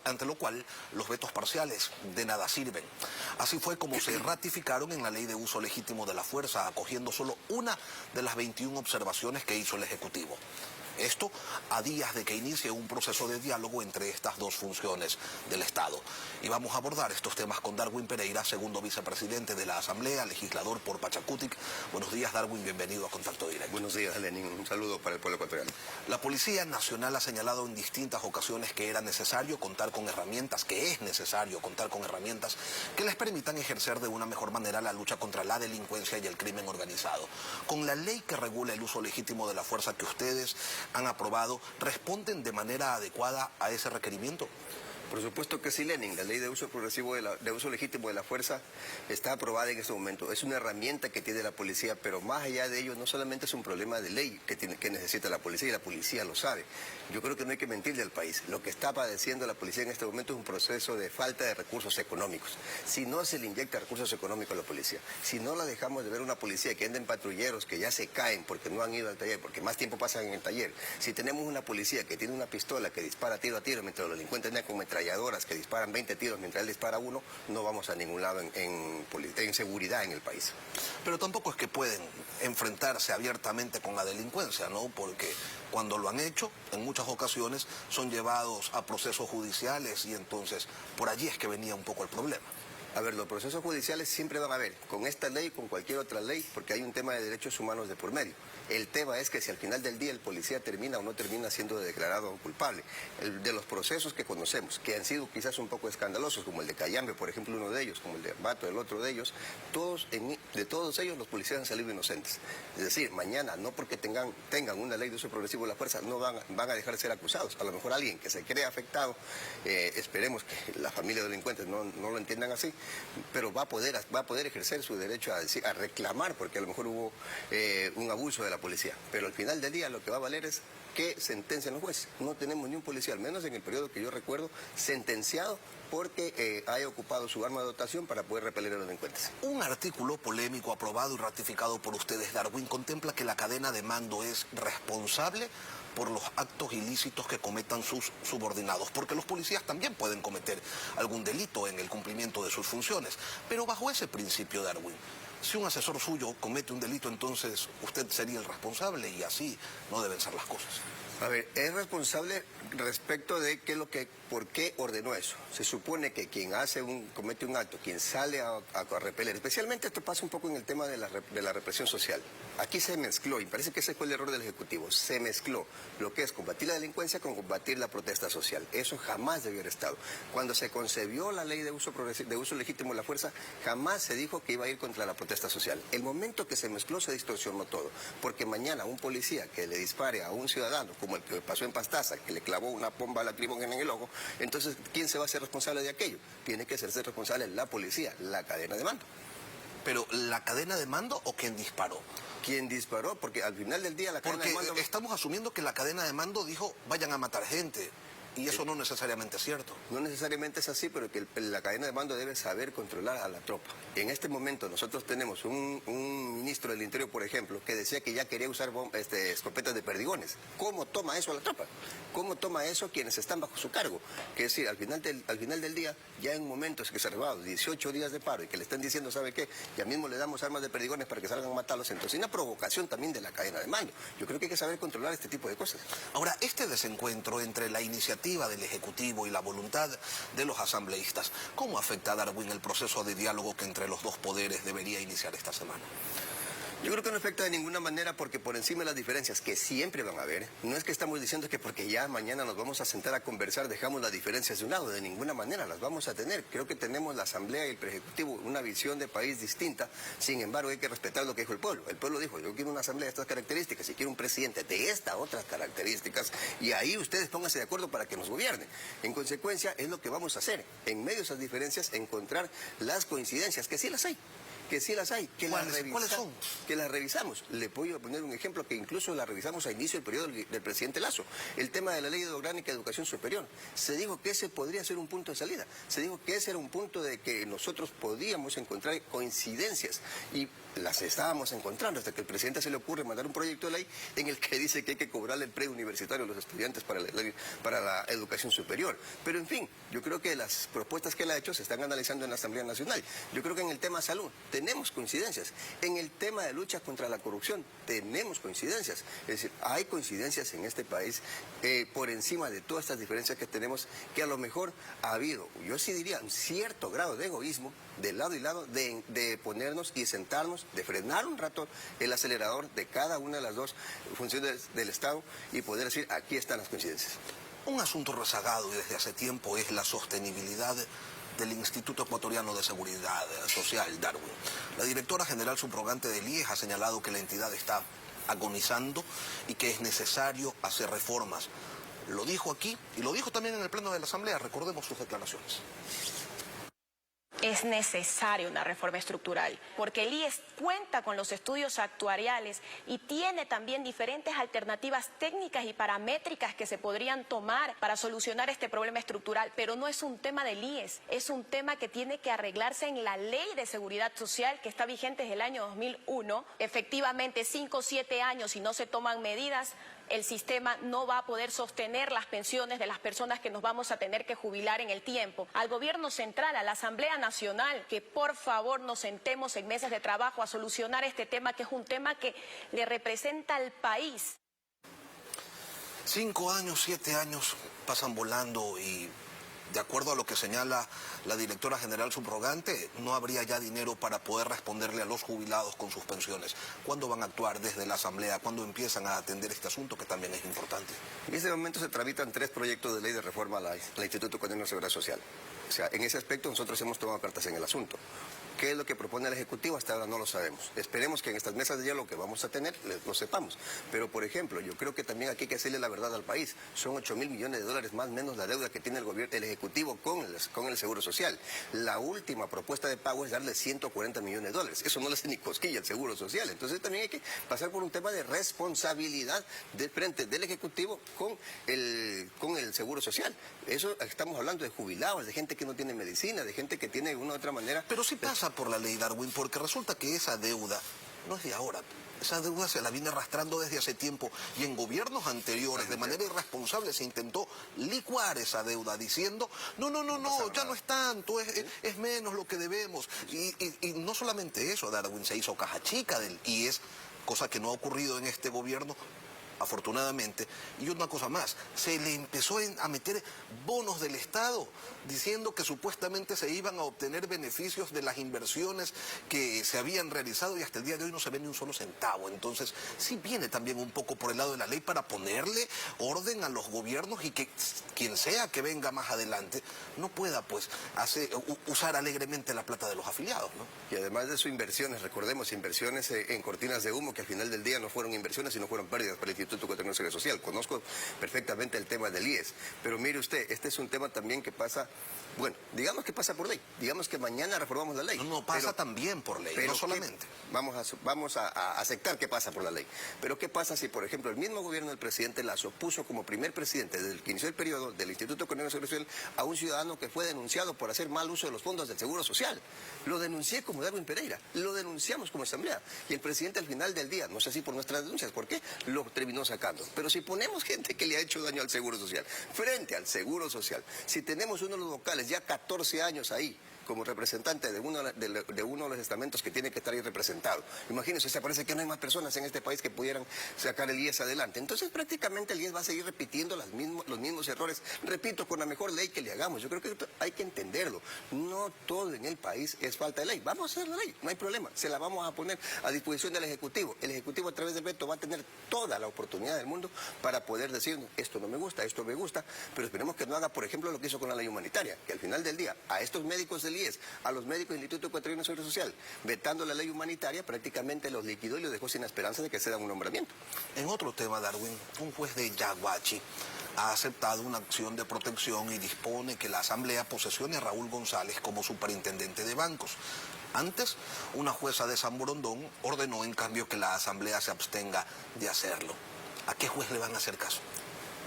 ante lo cual los vetos parciales de nada sirven. Así fue como se ratificaron en la Ley de Uso Legítimo de la Fuerza, acogiendo solo una de las 21 observaciones que hizo el Ejecutivo. Esto a días de que inicie un proceso de diálogo entre estas dos funciones del Estado. Y vamos a abordar estos temas con Darwin Pereira, segundo vicepresidente de la Asamblea, legislador por Pachacutic. Buenos días, Darwin, bienvenido a Contacto Directo. Buenos días, Lenin. Un saludo para el pueblo ecuatoriano. La Policía Nacional ha señalado en distintas ocasiones que era necesario contar con herramientas, que es necesario contar con herramientas que les permitan ejercer de una mejor manera la lucha contra la delincuencia y el crimen organizado. Con la ley que regula el uso legítimo de la fuerza que ustedes han aprobado, ¿responden de manera adecuada a ese requerimiento? Por supuesto que sí, Lenin. La ley de uso progresivo de uso legítimo de la fuerza está aprobada en este momento. Es una herramienta que tiene la policía, pero más allá de ello, no solamente es un problema de ley que necesita la policía, y la policía lo sabe. Yo creo que no hay que mentirle al país. Lo que está padeciendo la policía en este momento es un proceso de falta de recursos económicos. Si no se le inyecta recursos económicos a la policía, si no la dejamos de ver una policía que anda en patrulleros que ya se caen porque no han ido al taller, porque más tiempo pasan en el taller, si tenemos una policía que tiene una pistola que dispara tiro a tiro mientras los delincuentes andan con metralladoras que disparan 20 tiros mientras él dispara uno, no vamos a ningún lado en seguridad en el país. Pero tampoco es que pueden enfrentarse abiertamente con la delincuencia, ¿no? Porque cuando lo han hecho, en muchas ocasiones son llevados a procesos judiciales y entonces por allí es que venía un poco el problema. A ver, los procesos judiciales siempre van a haber, con esta ley, con cualquier otra ley, porque hay un tema de derechos humanos de por medio. El tema es que si al final del día el policía termina o no termina siendo declarado culpable. De los procesos que conocemos, que han sido quizás un poco escandalosos, como el de Cayambe, por ejemplo, uno de ellos, como el de Bato, el otro de ellos, de todos ellos los policías han salido inocentes. Es decir, mañana, no porque tengan una ley de uso progresivo de la fuerza, no van a dejar de ser acusados. A lo mejor alguien que se cree afectado, esperemos que la familia de delincuentes no lo entiendan así, pero va a poder ejercer su derecho a reclamar, porque a lo mejor hubo un abuso de la policía. Pero al final del día lo que va a valer es que sentencian los jueces. No tenemos ni un policía, al menos en el periodo que yo recuerdo, sentenciado porque haya ocupado su arma de dotación para poder repeler a los delincuentes. Un artículo polémico aprobado y ratificado por ustedes, Darwin, contempla que la cadena de mando es responsable por los actos ilícitos que cometan sus subordinados, porque los policías también pueden cometer algún delito en el cumplimiento de sus funciones. Pero bajo ese principio, Darwin, si un asesor suyo comete un delito, entonces usted sería el responsable y así no deben ser las cosas. A ver, es responsable respecto de por qué ordenó eso. Se supone que quien comete un acto, quien sale a repeler, especialmente esto pasa un poco en el tema de la represión social. Aquí se mezcló, y parece que ese fue el error del Ejecutivo, se mezcló lo que es combatir la delincuencia con combatir la protesta social. Eso jamás debió haber estado. Cuando se concebió la ley de uso legítimo de la fuerza, jamás se dijo que iba a ir contra la protesta social. El momento que se mezcló se distorsionó todo, porque mañana un policía que le dispare a un ciudadano, como el que pasó en Pastaza, que le clavó una bomba lacrimógena en el ojo, entonces, ¿quién se va a hacer responsable de aquello? Tiene que hacerse responsable la policía, la cadena de mando. ¿Pero la cadena de mando o quien disparó? Quien disparó, porque al final del día la cadena de mando... Porque estamos asumiendo que la cadena de mando dijo, vayan a matar gente. Y eso no necesariamente es cierto. No necesariamente es así, pero que la cadena de mando debe saber controlar a la tropa. En este momento nosotros tenemos un ministro del Interior, por ejemplo, que decía que ya quería usar escopetas de perdigones. ¿Cómo toma eso a la tropa? ¿Cómo toma eso quienes están bajo su cargo? Que es decir, al final del día, ya en momentos que se ha robado 18 días de paro y que le están diciendo, ¿sabe qué? Ya mismo le damos armas de perdigones para que salgan a matarlos. Entonces hay una provocación también de la cadena de mando. Yo creo que hay que saber controlar este tipo de cosas. Ahora, este desencuentro entre la iniciativa del Ejecutivo y la voluntad de los asambleístas, ¿cómo afecta a Darwin el proceso de diálogo que entre los dos poderes debería iniciar esta semana? Yo creo que no afecta de ninguna manera porque por encima de las diferencias que siempre van a haber, no es que estamos diciendo que porque ya mañana nos vamos a sentar a conversar dejamos las diferencias de un lado, de ninguna manera las vamos a tener. Creo que tenemos la Asamblea y el Ejecutivo una visión de país distinta, sin embargo hay que respetar lo que dijo el pueblo. El pueblo dijo, yo quiero una Asamblea de estas características y quiero un presidente de estas otras características y ahí ustedes pónganse de acuerdo para que nos gobiernen. En consecuencia es lo que vamos a hacer, en medio de esas diferencias encontrar las coincidencias, que sí las hay. que sí las hay, que ¿Cuáles son? Que las revisamos. Le puedo poner un ejemplo que incluso la revisamos a inicio del periodo del presidente Lasso. El tema de la ley de orgánica de educación superior. Se dijo que ese podría ser un punto de salida. Se dijo que ese era un punto de que nosotros podíamos encontrar coincidencias y las estábamos encontrando hasta que el presidente se le ocurre mandar un proyecto de ley en el que dice que hay que cobrarle el preuniversitario a los estudiantes para la educación superior. Pero en fin, yo creo que las propuestas que él ha hecho se están analizando en la Asamblea Nacional. Yo creo que en el tema salud tenemos coincidencias. En el tema de lucha contra la corrupción tenemos coincidencias. Es decir, hay coincidencias en este país por encima de todas estas diferencias que tenemos, que a lo mejor ha habido, yo sí diría, un cierto grado de egoísmo de lado y lado de ponernos y sentarnos, de frenar un rato el acelerador de cada una de las dos funciones del Estado y poder decir, aquí están las coincidencias. Un asunto rezagado y desde hace tiempo es la sostenibilidad del Instituto Ecuatoriano de Seguridad Social, Darwin. La directora general subrogante del IES ha señalado que la entidad está agonizando y que es necesario hacer reformas. Lo dijo aquí y lo dijo también en el Pleno de la Asamblea. Recordemos sus declaraciones. Es necesaria una reforma estructural, porque el IES cuenta con los estudios actuariales y tiene también diferentes alternativas técnicas y paramétricas que se podrían tomar para solucionar este problema estructural, pero no es un tema del IES, es un tema que tiene que arreglarse en la Ley de Seguridad Social que está vigente desde el año 2001. Efectivamente, 5 o 7 años, si no se toman medidas, el sistema no va a poder sostener las pensiones de las personas que nos vamos a tener que jubilar en el tiempo. Al Gobierno Central, a la Asamblea Nacional, que por favor nos sentemos en mesas de trabajo a solucionar este tema, que es un tema que le representa al país. 5 años, 7 años pasan volando y, de acuerdo a lo que señala la directora general subrogante, no habría ya dinero para poder responderle a los jubilados con sus pensiones. ¿Cuándo van a actuar desde la Asamblea? ¿Cuándo empiezan a atender este asunto que también es importante? En este momento se tramitan 3 proyectos de ley de reforma al Instituto Ecuatoriano de Seguridad Social. O sea, en ese aspecto nosotros hemos tomado cartas en el asunto. ¿Qué es lo que propone el Ejecutivo? Hasta ahora no lo sabemos. Esperemos que en estas mesas de diálogo que vamos a tener lo sepamos. Pero, por ejemplo, yo creo que también aquí hay que decirle la verdad al país. Son 8.000 millones de dólares más o menos la deuda que tiene el gobierno, el Ejecutivo con el Seguro Social. La última propuesta de pago es darle 140 millones de dólares. Eso no le hace ni cosquilla al Seguro Social. Entonces también hay que pasar por un tema de responsabilidad de frente del Ejecutivo con el Seguro Social. Eso estamos hablando de jubilados, de gente que no tiene medicina, de gente que tiene de una u otra manera... Pero sí pasa por la ley, Darwin, porque resulta que esa deuda no es de ahora. Esa deuda se la viene arrastrando desde hace tiempo y en gobiernos anteriores, de manera irresponsable, se intentó licuar esa deuda diciendo, no, ya no es tanto, es menos lo que debemos. Y no solamente eso, Darwin, se hizo caja chica del IES, cosa que no ha ocurrido en este gobierno, afortunadamente. Y una cosa más, se le empezó a meter bonos del Estado diciendo que supuestamente se iban a obtener beneficios de las inversiones que se habían realizado y hasta el día de hoy no se ve ni un solo centavo. Entonces sí viene también un poco por el lado de la ley para ponerle orden a los gobiernos y que quien sea que venga más adelante no pueda pues usar alegremente la plata de los afiliados, ¿no? Y además de eso, inversiones, recordemos, inversiones en cortinas de humo que al final del día no fueron inversiones sino fueron pérdidas para el Instituto Ecuatoriano de Seguridad Social. Conozco perfectamente el tema del IES, pero mire usted, este es un tema también que pasa, bueno, digamos que pasa por ley, digamos que mañana reformamos la ley. No, pasa también por ley, no solamente. Vamos a aceptar que pasa por la ley, pero ¿qué pasa si, por ejemplo, el mismo gobierno del presidente Lasso puso como primer presidente desde el que inició el periodo del Instituto Ecuatoriano de Seguridad Social a un ciudadano que fue denunciado por hacer mal uso de los fondos del Seguro Social? Lo denuncié como Darwin Pereira, lo denunciamos como Asamblea, y el presidente al final del día, no sé si por nuestras denuncias, ¿por qué? Lo terminó sacando. Pero si ponemos gente que le ha hecho daño al Seguro Social, frente al Seguro Social, si tenemos uno de los vocales ya 14 años ahí, como representante de uno de los estamentos que tiene que estar ahí representado. Imagínense, se parece que no hay más personas en este país que pudieran sacar el IES adelante. Entonces prácticamente el IES va a seguir repitiendo los mismos errores, repito, con la mejor ley que le hagamos. Yo creo que hay que entenderlo. No todo en el país es falta de ley. Vamos a hacer la ley, no hay problema. Se la vamos a poner a disposición del Ejecutivo. El Ejecutivo a través del veto va a tener toda la oportunidad del mundo para poder decir, esto no me gusta, esto me gusta, pero esperemos que no haga, por ejemplo, lo que hizo con la ley humanitaria, que al final del día, a estos médicos del IES, a los médicos del Instituto Ecuatoriano de Seguridad Social, vetando la ley humanitaria, prácticamente los liquidó y los dejó sin esperanza de que se da un nombramiento. En otro tema, Darwin, un juez de Yaguachi ha aceptado una acción de protección y dispone que la Asamblea posesione a Raúl González como superintendente de bancos. Antes, una jueza de San Borondón ordenó en cambio que la Asamblea se abstenga de hacerlo. ¿A qué juez le van a hacer caso?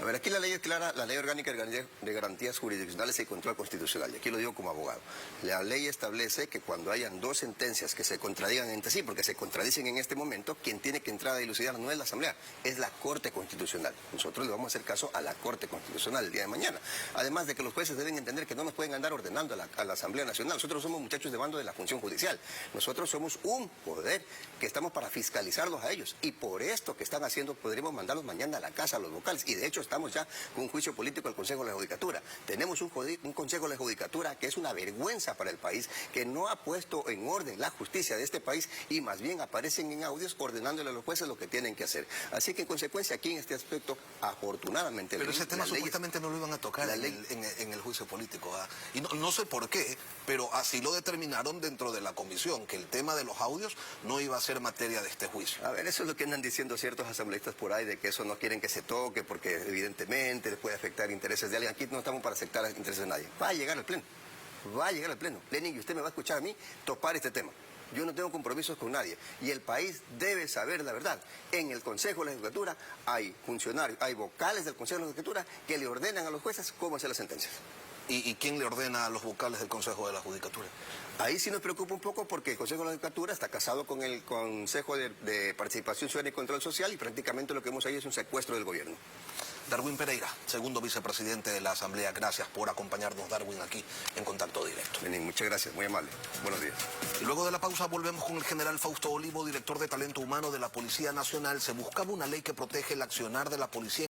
A ver, aquí la ley es clara, la Ley Orgánica de Garantías Jurisdiccionales y Control Constitucional, y aquí lo digo como abogado. La ley establece que cuando hayan dos sentencias que se contradigan entre sí, porque se contradicen en este momento, quien tiene que entrar a dilucidar no es la Asamblea, es la Corte Constitucional. Nosotros le vamos a hacer caso a la Corte Constitucional el día de mañana. Además de que los jueces deben entender que no nos pueden andar ordenando a la Asamblea Nacional. Nosotros somos muchachos de bando de la función judicial. Nosotros somos un poder que estamos para fiscalizarlos a ellos. Y por esto que están haciendo, podríamos mandarlos mañana a la casa, a los vocales. Y de hecho, estamos ya con un juicio político al Consejo de la Judicatura. Tenemos un Consejo de la Judicatura que es una vergüenza para el país, que no ha puesto en orden la justicia de este país y más bien aparecen en audios ordenándole a los jueces lo que tienen que hacer. Así que en consecuencia aquí en este aspecto, afortunadamente... Pero ese tema supuestamente no lo iban a tocar en el juicio político. Y no sé por qué, pero así lo determinaron dentro de la comisión, que el tema de los audios no iba a ser materia de este juicio. A ver, eso es lo que andan diciendo ciertos asambleístas por ahí, de que eso no quieren que se toque porque evidentemente les puede afectar intereses de alguien. Aquí no estamos para afectar intereses de nadie. Va a llegar al pleno. Va a llegar al pleno. Lenin, y usted me va a escuchar a mí topar este tema. Yo no tengo compromisos con nadie. Y el país debe saber la verdad. En el Consejo de la Judicatura hay funcionarios, hay vocales del Consejo de la Judicatura que le ordenan a los jueces cómo hacer las sentencias. ¿Y quién le ordena a los vocales del Consejo de la Judicatura? Ahí sí nos preocupa un poco porque el Consejo de la Judicatura está casado con el Consejo de Participación Ciudadana y Control Social y prácticamente lo que hemos ahí es un secuestro del gobierno. Darwin Pereira, segundo vicepresidente de la Asamblea, gracias por acompañarnos, Darwin, aquí en Contacto Directo. Lenín, muchas gracias, muy amable. Buenos días. Y luego de la pausa volvemos con el general Fausto Olivo, director de Talento Humano de la Policía Nacional. Se buscaba una ley que protege el accionar de la policía